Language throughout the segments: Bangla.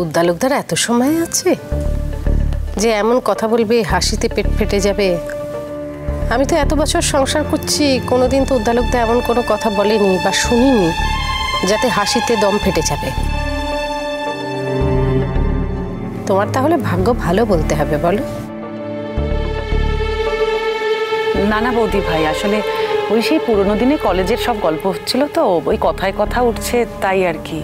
উদ্দালকদার এত সময় আছে যে এমন কথা বলবে হাসিতে পেট ফেটে যাবে? আমি তো এত বছর সংসার করছি, কোনোদিন তো উদ্দালকদা এমন কোনো কথা বলেনি বা শুনিনি যাতে হাসিতে দম ফেটে যাবে। তোমার তাহলে ভাগ্য ভালো বলতে হবে, বলো? না না বৌদি ভাই, আসলে ওই সেই পুরোনো দিনে কলেজের সব গল্প হচ্ছিল তো, ওই কথায় কথা উঠছে, তাই আর কি।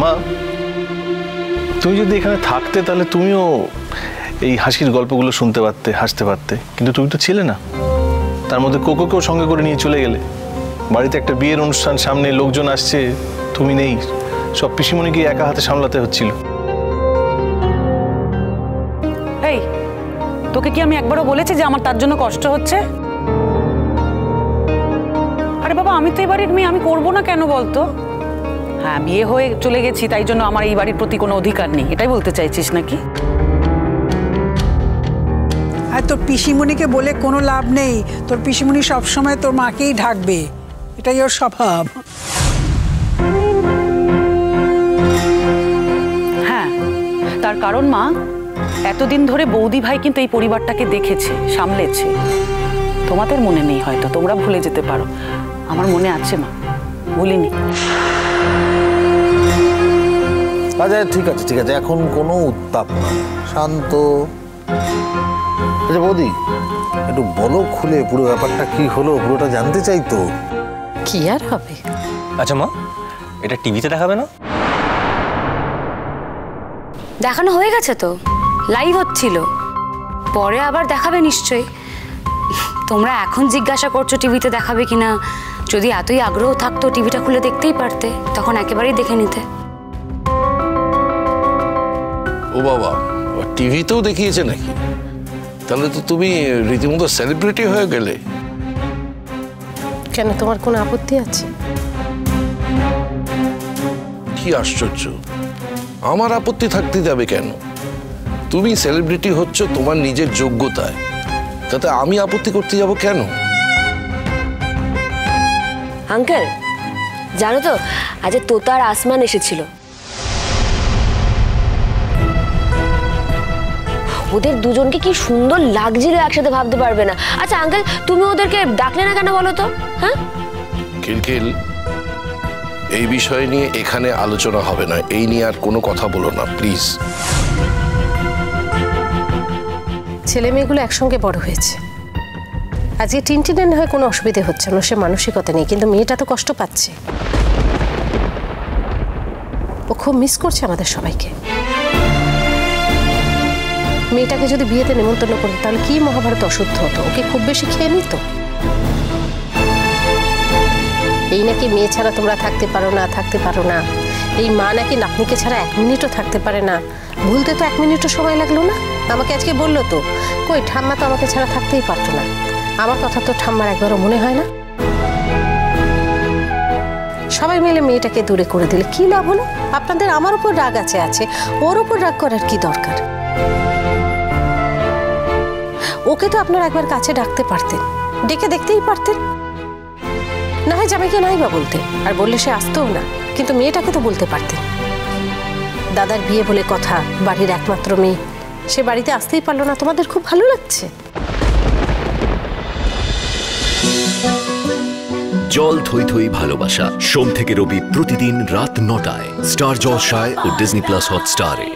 মা, তুমি যদি এখানে থাকতে তাহলে তুমিও এই হাসির গল্পগুলো শুনতে পারতে, হাসতে পারতে, কিন্তু তুমি তো ছিলে না। তার মধ্যে কোকোকেও সঙ্গে করে নিয়ে চলে গেলে। বাড়িতে একটা বিয়ের অনুষ্ঠান সামনে, লোকজন আসছে, তুমি নেই, সব পিসিমণিকে একা হাতে সামলাতে হচ্ছিল। এই, তোকে কি আমি একবারও বলেছি যে আমার তার জন্য কষ্ট হচ্ছে? আরে বাবা, আমি তো এই বাড়ির মেয়ে, আমি করবো না কেন বলতো? হ্যাঁ, বিয়ে হয়ে চলে গেছি, তাই জন্য আমার এই বাড়ির প্রতি কোনো অধিকার নেই, এটাই বলতে চাইছিস নাকি? আর তোর পিসিমণিকে বলে কোনো লাভ নেই, তোর পিসিমণি সবসময় তোর মাকেই ঢাকবে, এটাই ওর স্বভাব। হ্যাঁ, তার কারণ মা, এতদিন ধরে বৌদি ভাই কিন্তু এই পরিবারটাকে দেখেছে, সামলেছে। তোমাদের মনে নেই হয়তো, তোমরা ভুলে যেতে পারো, আমার মনে আছে মা, ভুলিনি। আচ্ছা ঠিক আছে ঠিক আছে, এখন কোনো উত্তাপ না, শান্ত। আচ্ছা বৌদি, একটু বলো খুলে পুরো ব্যাপারটা কি হলো, পুরোটা জানতে চাই তো। কি আর হবে? আচ্ছা মা, এটা টিভিতে দেখাবে না? দেখানো হয়ে গেছে তো, লাইভ হচ্ছিল, পরে আবার দেখাবে নিশ্চয়ই। তোমরা এখন জিজ্ঞাসা করছো টিভিতে দেখাবে কিনা, যদি এতই আগ্রহ থাকতো টিভিটা খুলে দেখতেই পারতে, তখন একেবারেই দেখে নিতে। ও বাবা, টিভিতেও দেখিয়েছে নাকি? তাহলে তো তুমি রীতিমতো সেলিব্রিটি হয়ে গেলে। কেন, তোমার কোনো আপত্তি আছে? কি আশ্চর্য, আমার আপত্তি থাকতে যাবে কেন? তুমি সেলিব্রিটি হচ্ছ তোমার নিজের যোগ্যতায়, তাতে আমি আপত্তি করতে যাব কেন? আঙ্কেল, জানো তো আজ তোতা আর আসমান এসেছিল। ওদের দুজনকে কি সুন্দর লাগছিল একসাথে, ভাবতে পারবে না। আচ্ছা আঙ্কেল, তুমি ওদেরকে ডাকলে না কেন বলো তো? হ্যাঁ, খিলখিল, এই বিষয় নিয়ে এখানে আলোচনা হবে না, এই নিয়ে আর কোনো কথা বলো না প্লিজ। ছেলে মেয়েগুলো একসঙ্গে বড় হয়েছে, আজকে টিনটিনের হয় কোনো অসুবিধে হচ্ছে না, সে মানসিকতা নেই, কিন্তু মেয়েটা তো কষ্ট পাচ্ছে, ও খুব মিস করছে আমাদের সবাইকে। মেয়েটাকে যদি বিয়েতে নেমন্তন্ন করতো তাহলে কি মহাভারত অশুদ্ধ হতো, ওকে খুব বেশি খেয়ে নিত। এই নাকি মেয়ে ছাড়া তোমরা থাকতে পারো না, থাকতে পারো না, এই মা নাকি নাতনিকে ছাড়া 1 মিনিটও থাকতে পারে না। ভুলতে তো 1 মিনিটও সময় লাগলো না। আমাকে আজকে বললো তো, কই ঠাম্মা তো আমাকে ছাড়া থাকতেই পারতো না। আমার কথা তো ঠাম্মার একবারও মনে হয় না। সবাই মিলে মেয়েটাকে দূরে করে দিলে কি লাভ হলো? আপনাদের আমার উপর রাগ আছে, ওর উপর রাগ করার কি দরকার? ওকে তো আপনারা একবার কাছে ডাকতে পারতেন, ডেকে দেখতেই পারতেন। না হয় জামাইকে নাই বা বলতেন, আর বললে সে আসতেও না, কিন্তু মেয়েটাকে তো বলতে পারতেন। দাদার বিয়ে বলে কথা, বাড়ির একমাত্র মেয়ে, সে বাড়িতে আসতেই পারলো না, তোমাদের খুব ভালো লাগছে? জল থই থই ভালোবাসা, সোম থেকে রবি প্রতিদিন রাত 9টায় স্টার জলসায় ও ডিজনি প্লাস হটস্টারে।